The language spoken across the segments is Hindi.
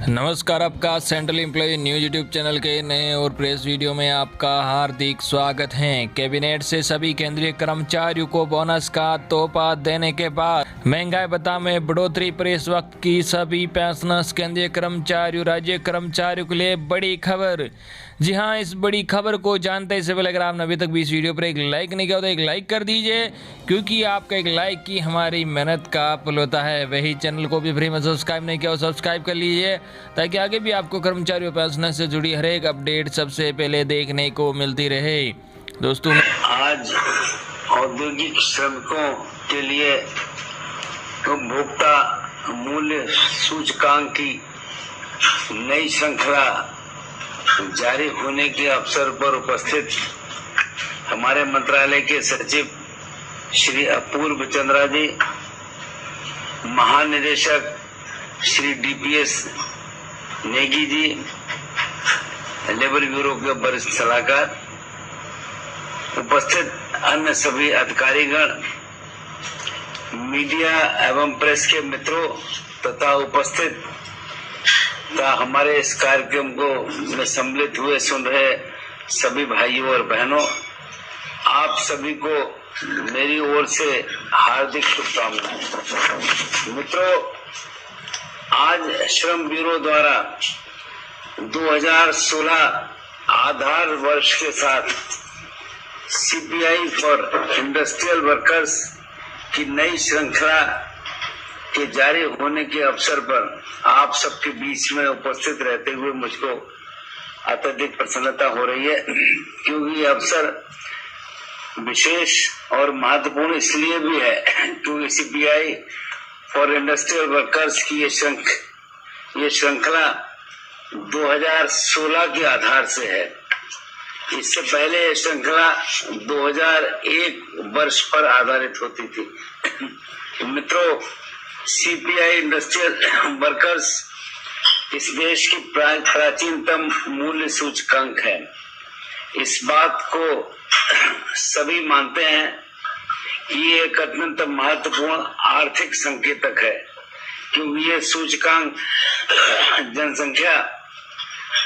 नमस्कार, आपका central employee news YouTube channel के नए और प्रेस वीडियो में आपका हार्दिक स्वागत है। कैबिनेट से सभी केंद्रीय कर्मचारियों को बोनस का तोहफा देने के बाद महंगाई भत्ता में बढ़ोतरी पर इस वक्त की सभी पेंशनर्स, केंद्रीय कर्मचारियों, राज्य कर्मचारियों के लिए बड़ी खबर। जी हाँ, इस बड़ी खबर को जानते इससे पहले अगर आपने अभी तक भी इस वीडियो पर एक लाइक नहीं किया तो एक लाइक कर दीजिए, क्योंकि आपका एक लाइक की हमारी मेहनत का फल होता है। वही चैनल को भी फ्री में सब्सक्राइब नहीं किया हो सब्सक्राइब कर लीजिए, ताकि आगे भी आपको कर्मचारियों पेंशनर से जुड़ी हर एक अपडेट सबसे पहले देखने को मिलती रहे। दोस्तों, आज औद्योगिक श्रमिकों के लिए उपभोक्ता मूल्य सूचकांक की नई श्रृंखला जारी होने के अवसर पर उपस्थित हमारे मंत्रालय के सचिव श्री अपूर्व चंद्रा जी, महानिदेशक Shri DPS Negi ji, labour bureau के वरिष्ठ सलाहकार, उपस्थित अन्य सभी अधिकारीगण, मीडिया एवं प्रेस के मित्रों तथा उपस्थित हमारे इस कार्यक्रम को में सम्मिलित हुए सुन रहे सभी भाइयों और बहनों, आप सभी को मेरी ओर से हार्दिक शुभकामनाएं। मित्रों, आज श्रम ब्यूरो द्वारा 2016 आधार वर्ष के साथ सीपीआई फॉर इंडस्ट्रियल वर्कर्स की नई श्रृंखला के जारी होने के अवसर पर आप सबके बीच में उपस्थित रहते हुए मुझको अत्यधिक प्रसन्नता हो रही है, क्योंकि ये अवसर विशेष और महत्वपूर्ण इसलिए भी है क्योंकि सीपीआई फॉर इंडस्ट्रियल वर्कर्स की ये श्रृंखला 2016 के आधार से है। इससे पहले ये श्रृंखला 2001 वर्ष पर आधारित होती थी। मित्रों, सीपीआई इंडस्ट्रियल वर्कर्स इस देश की प्राचीनतम मूल्य सूचकांक है। इस बात को सभी मानते हैं कि ये एक अत्यंत महत्वपूर्ण आर्थिक संकेतक है, क्योंकि ये सूचकांक जनसंख्या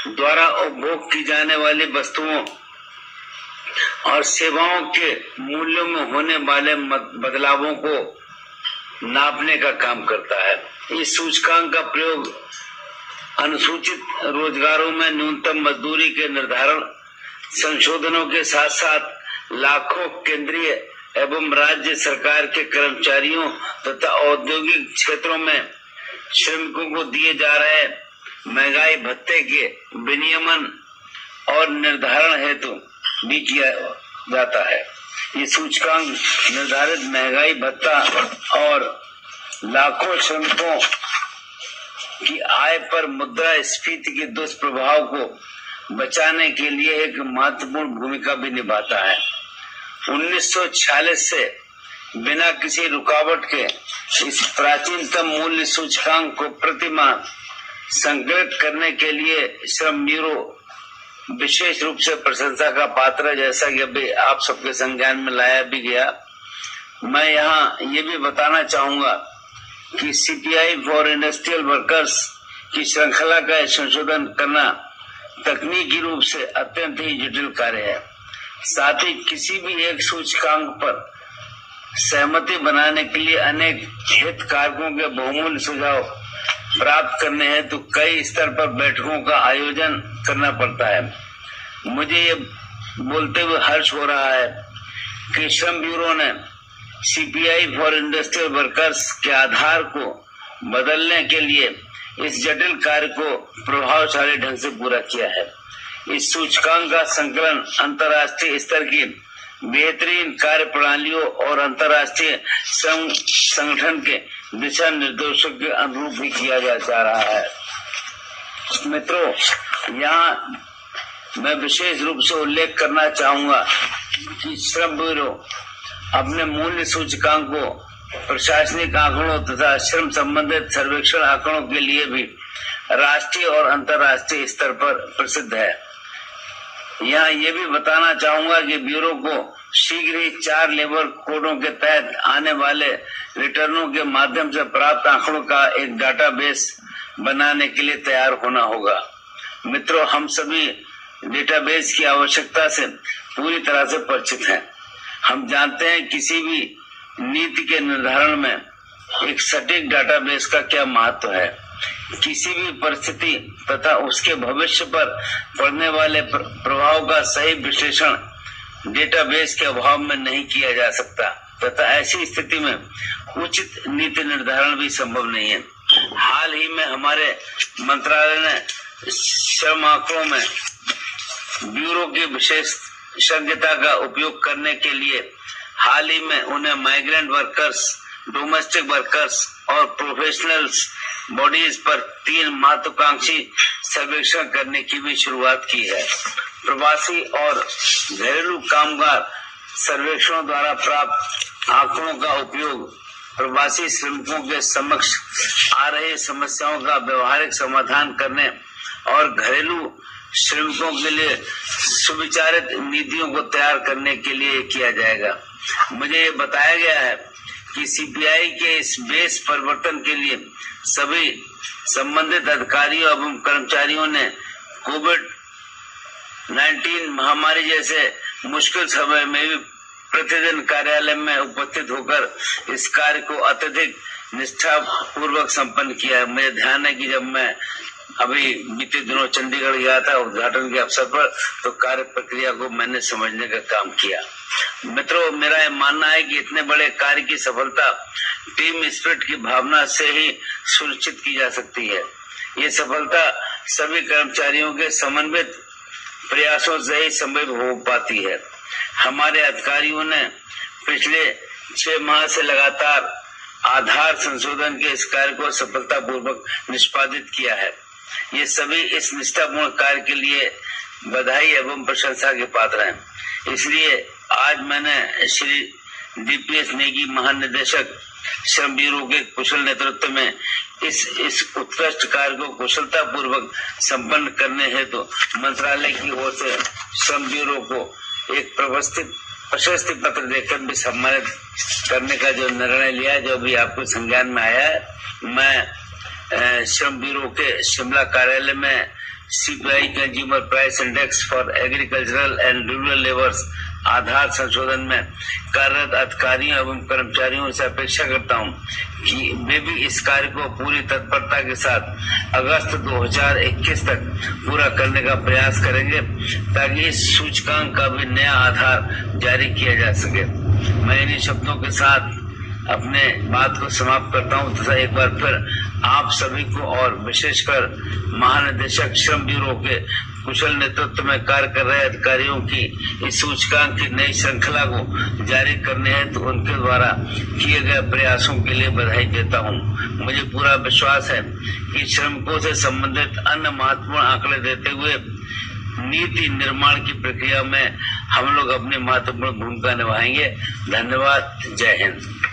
द्वारा उपभोग की जाने वाली वस्तुओं और सेवाओं के मूल्यों में होने वाले बदलावों को नापने का काम करता है। इस सूचकांक का प्रयोग अनुसूचित रोजगारों में न्यूनतम मजदूरी के निर्धारण संशोधनों के साथ साथ लाखों केंद्रीय एवं राज्य सरकार के कर्मचारियों तथा औद्योगिक क्षेत्रों में श्रमिकों को दिए जा रहे महंगाई भत्ते के विनियमन और निर्धारण हेतु भी किया जाता है। ये सूचकांक निर्धारित महंगाई भत्ता और लाखों श्रमिकों की आय पर मुद्रास्फीति के दुष्प्रभाव को बचाने के लिए एक महत्वपूर्ण भूमिका भी निभाता है। 1946 से बिना किसी रुकावट के इस प्राचीनतम मूल्य सूचकांक को प्रतिमाह संकलित करने के लिए श्रम ब्यूरो विशेष रूप से प्रशंसा का पात्र है, जैसा कि अभी आप सबके संज्ञान में लाया भी गया। मैं यहाँ ये भी बताना चाहूंगा कि सीपीआई फॉर इंडस्ट्रियल वर्कर्स की श्रृंखला का संशोधन करना तकनीकी रूप से अत्यंत ही जटिल कार्य है। साथ ही किसी भी एक सूचकांक पर सहमति बनाने के लिए अनेक हितधारकों के बहुमूल्य सुझाव प्राप्त करने हैं तो कई स्तर पर बैठकों का आयोजन करना पड़ता है। मुझे ये बोलते हुए हर्ष हो रहा है कि श्रम ब्यूरो ने सीपीआई फॉर इंडस्ट्रियल वर्कर्स के आधार को बदलने के लिए इस जटिल कार्य को प्रभावशाली ढंग से पूरा किया है। इस सूचकांक का संकलन अंतर्राष्ट्रीय स्तर की बेहतरीन कार्य प्रणालियों और अंतर्राष्ट्रीय श्रम संगठन के दिशा निर्देशों के अनुरूप भी किया जा रहा है। मित्रों, यहाँ मैं विशेष रूप से उल्लेख करना चाहूंगा कि श्रम ब्यूरो अपने मूल्य सूचकांक को प्रशासनिक आंकड़ों तथा श्रम संबंधित सर्वेक्षण आंकड़ों के लिए भी राष्ट्रीय और अंतर्राष्ट्रीय स्तर पर प्रसिद्ध है। यहाँ ये भी बताना चाहूंगा कि ब्यूरो को शीघ्र ही 4 लेबर कोडों के तहत आने वाले रिटर्नों के माध्यम से प्राप्त आंकड़ों का एक डाटाबेस बनाने के लिए तैयार होना होगा। मित्रों, हम सभी डेटाबेस की आवश्यकता से पूरी तरह से परिचित हैं। हम जानते हैं किसी भी नीति के निर्धारण में एक सटीक डाटाबेस का क्या महत्व है। किसी भी परिस्थिति तथा उसके भविष्य पर पड़ने वाले प्रभाव का सही विश्लेषण डेटाबेस के अभाव में नहीं किया जा सकता तथा ऐसी स्थिति में उचित नीति निर्धारण भी संभव नहीं है। हाल ही में हमारे मंत्रालय ने श्रम आंकड़ों में ब्यूरो की विशेषज्ञता का उपयोग करने के लिए हाल ही में उन्हें माइग्रेंट वर्कर्स, डोमेस्टिक वर्कर्स और प्रोफेशनल्स बॉडीज पर 3 महत्वाकांक्षी सर्वेक्षण करने की भी शुरुआत की है। प्रवासी और घरेलू कामगार सर्वेक्षणों द्वारा प्राप्त आंकड़ों का उपयोग प्रवासी श्रमिकों के समक्ष आ रही समस्याओं का व्यवहारिक समाधान करने और घरेलू श्रमिकों के लिए सुविचारित नीतियों को तैयार करने के लिए किया जाएगा। मुझे ये बताया गया है कि सीपीआई के इस बेस परिवर्तन के लिए सभी संबंधित अधिकारियों एवं कर्मचारियों ने कोविड-19 महामारी जैसे मुश्किल समय में भी प्रतिदिन कार्यालय में उपस्थित होकर इस कार्य को अत्यधिक निष्ठा पूर्वक संपन्न किया है। मुझे ध्यान है कि जब मैं अभी बीते दिनों चंडीगढ़ गया था उद्घाटन के अवसर पर, तो कार्य प्रक्रिया को मैंने समझने का काम किया। मित्रों, मेरा यह मानना है कि इतने बड़े कार्य की सफलता टीम स्पिरिट की भावना से ही सुनिश्चित की जा सकती है। ये सफलता सभी कर्मचारियों के समन्वित प्रयासों से ही संभव हो पाती है। हमारे अधिकारियों ने पिछले 6 माह से लगातार आधार संशोधन के इस कार्य को सफलतापूर्वक निष्पादित किया है। ये सभी इस निष्ठापूर्ण कार्य के लिए बधाई एवं प्रशंसा के पात्र हैं। इसलिए आज मैंने श्री डीपीएस नेगी महानिदेशक श्रम ब्यूरो के कुशल नेतृत्व में इस उत्कृष्ट कार्य को कुशलता पूर्वक संपन्न करने हेतु मंत्रालय की ओर से श्रम ब्यूरो को एक प्रशस्ति पत्र देकर भी सम्मानित करने का जो निर्णय लिया, जो भी आपको संज्ञान में आया है। मैं श्रम ब्यूरो के शिमला कार्यालय में CPI consumer price index for agricultural and rural labours आधार संशोधन में कार्यरत अधिकारियों एवं कर्मचारियों से अपेक्षा करता हूं कि वे भी इस कार्य को पूरी तत्परता के साथ अगस्त 2021 तक पूरा करने का प्रयास करेंगे, ताकि इस सूचकांक का भी नया आधार जारी किया जा सके। मैं इन्हीं शब्दों के साथ अपने बात को समाप्त करता हूं तथा एक बार फिर आप सभी को और विशेषकर महानिदेशक श्रम ब्यूरो के कुशल नेतृत्व में कार्य कर रहे अधिकारियों की इस सूचकांक की नई श्रृंखला को जारी करने हेतु तो उनके द्वारा किए गए प्रयासों के लिए बधाई देता हूं। मुझे पूरा विश्वास है कि श्रमिकों से संबंधित अन्य महत्वपूर्ण आंकड़े देते हुए नीति निर्माण की प्रक्रिया में हम लोग अपनी महत्वपूर्ण भूमिका निभाएंगे। धन्यवाद। जय हिंद।